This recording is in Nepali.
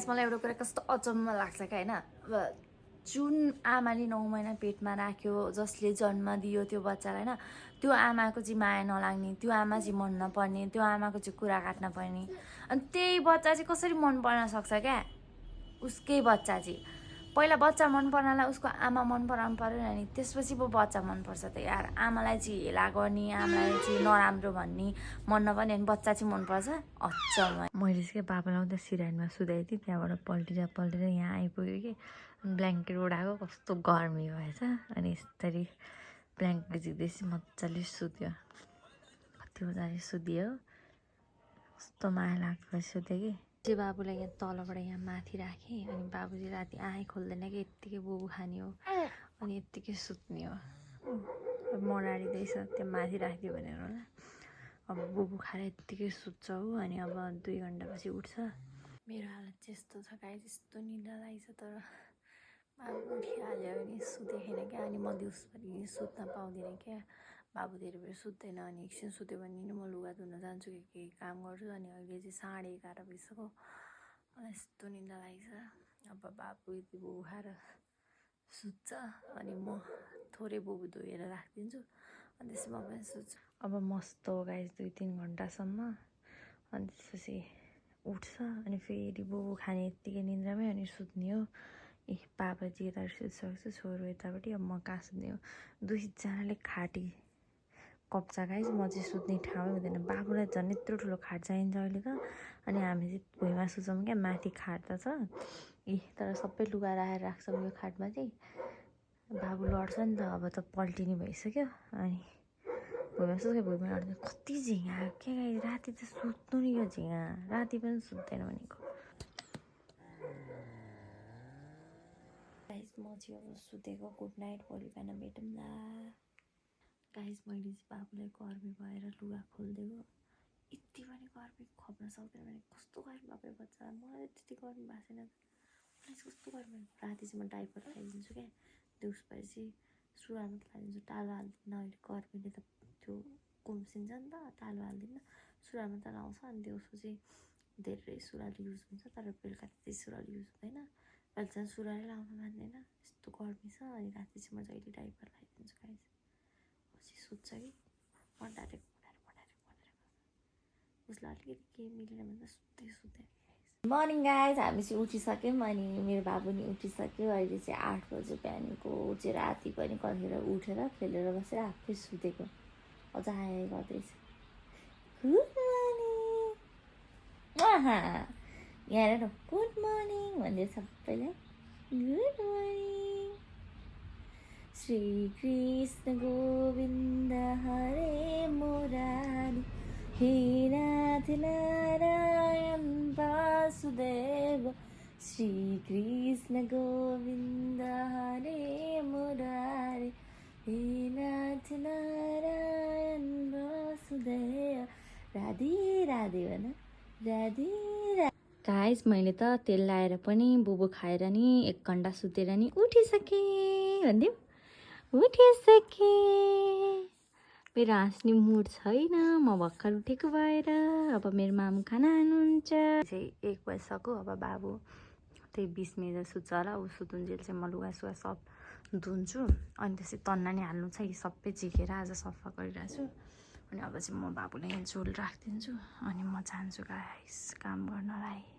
मलाई एउटा कुरा कस्तो अचम्म लाग्छ क्या होइन। अब जुन आमाले 9 महिना पेटमा राख्यो, जसले जन्म दियो त्यो बच्चालाई होइन, त्यो आमाको चाहिँ माया नलाग्ने, त्यो आमा चाहिँ मन नपर्ने, त्यो आमाको चाहिँ कुरा काट्न पर्ने, अनि त्यही बच्चा चाहिँ कसरी मन पर्न सक्छ क्या। उसकै बच्चा चाहिँ पहिला बच्चा मन पर्नलाई उसको आमा मन पराउनु परेन नि, त्यसपछि पो बच्चा मनपर्छ त यार। आमालाई चाहिँ हेला गर्ने, आमालाई चाहिँ नराम्रो भन्ने मन नपर्ने अनि बच्चा चाहिँ मनपर्छ। अचम्म। मैले चाहिँ बाबालाई उता सिरानमा सुताइदिएँ, त्यहाँबाट पल्टेर यहाँ आइपुग्यो कि ब्ल्याङ्केट ओढाएको, कस्तो गर्मी भएछ। अनि यस्तरी ब्ल्याङ्केट झिक्दैछ, मजाले सुत्यो, कति मजाले सुत्यो, कस्तो माया लाग्दो सुत्यो कि। चाहिँ बाबुलाई यहाँ तलबाट यहाँ माथि राखेँ, अनि बाबु चाहिँ राति आँखै खोल्दैन कि, यत्तिकै बोबु खाने हो अनि यत्तिकै सुत्ने हो। मडारिँदैछ, त्यहाँ माथि राखिदियो भनेर होला। अब बोबु खाएर यत्तिकै सुत्छ हो, अनि अब 2 घन्टापछि उठ्छ। मेरो हालत चाहिँ यस्तो छ गाई, यस्तो निद्रा लागेछ, तर बाबु उठिहाल्यो भने सुतेखेन क्या। अनि म दिउँसभरि सुत्न पाउँदिनँ क्या, बाबु धेरै बेर सुत्दैन। अनि एकछिन सुत्यो भने नि म लुगा धुन जान्छु कि केही काम गर्छु। अनि अहिले चाहिँ 11:30 भइसक्यो, मलाई यस्तो निद्रा लागेछ। अब बाबु यति बोबु खाएर सुत्छ, अनि म थोरै बोबु धोएर राखिदिन्छु, अनि त्यसपछि म पनि सुत्छु। अब मस्त हो गाइस 2-3 घन्टासम्म, अनि त्यसपछि उठ्छ, अनि फेरि बोबु खाने यत्तिकै निन्द्रामै, अनि सुत्ने हो। बाबा चाहिँ यता सुतिसक्छ, छोरो यतापट्टि, अब म कहाँ सुत्ने हो। 2जनाले खाटी कप्चा गाइस, म चाहिँ सुत्ने ठाउँै हुँदैन। बाबुलाई झन् यत्रो ठुलो खाट चाहिन्छ अहिले त, अनि हामी चाहिँ भुइँमा सुत्छौँ क्या, माथि खाट त छ तर सबै लुगा राखेर राख्छौँ यो खाटमा चाहिँ। बाबु लड्छ नि त, अब त पल्टिने भइसक्यो, अनि भुइँमा सुत्छ, भुइँमा लड्दैन। कति झिँगा क्या गाई, राति त सुत्नु नि, यो झिँगा राति पनि सुत्दैन भनेको। गाइस म चाहिँ अब सुतेको, गुड नाइट, भोलि बिहान भेटौँला। गाइस मैले चाहिँ बाबुलाई गर्मी भएर लुगा खोलिदिएको, यति पनि गर्मी खप्न सक्दैन भने कस्तो गर्मी भएको बच्चा। मलाई त्यति गर्मी भएको छैन, मलाई चाहिँ कस्तो गर्मी। राति चाहिँ म डाइपर लगाइदिन्छु क्या, दिउँसभरि चाहिँ सुरुवाल मात्रै लगाइदिन्छु, टालो हाल्दिनँ। अहिले गर्मीले त त्यो कुम्सिन्छ नि त, टालो हाल्दिनँ, सुरुवाल मात्रै लाउँछ। अनि दिउँसो चाहिँ धेरै सुरुवाल युज हुन्छ, तर बेलुका त्यति सुरुवाल युज हुँदैन। अहिले चाहिँ सुरुवालै लाउनु मान्दैन, यस्तो गर्मी छ। अनि राति चाहिँ म जहिले डाइपर लगाइदिन्छु गाइस, पछि सुत्छ कि। मडारेको उसलाई अलिकति केही मिलेन भने त सुत्दै। मर्निङ गाइज, हामी चाहिँ उठिसक्यौँ, अनि मेरो बाबु नि उठिसक्यो। अहिले चाहिँ 8 बज्यो बिहानको, चाहिँ राति पनि कतिखेर उठेर खेलेर बसेर आफै सुतेको, अझ आए गर्दैछ। गुड मर्निङ, यहाँ गुड मर्निङ भन्दै सबैलाई गुड मर्निङ। श्री कृष्ण गोविन्द हरे मुरारी, हे नाथ नारायण वासुदेव, श्री कृष्ण गोविन्द हरे मुरारी, हे नाथ नारायण वासुदेव, राधे राधे भन, राधे राधे। गाइस मैले त तेल लाएर पनि बोबो खाएर नि 1 घन्टा सुतेर नि उठिसकेँ भन्दियो, उठिसकेँ। मेरो हाँस्ने मुड छैन, म भर्खर उठेको भएर। अब मेरो मामु खाना हाल्नुहुन्छ। चाहिँ 1 बजिसक्यो, अब बाबु त्यही 20 मिनट सुत्छ होला, ऊ सुतुन्जेल चाहिँ म लुगासुगा सब धुन्छु। अनि त्यसै तन्ना नि हाल्नु छ, कि सबै झिकेर आज सफा गरिरहेको छु। अनि अब चाहिँ म बाबुलाई झोल राखिदिन्छु, अनि म जान्छु गाइस काम गर्नलाई।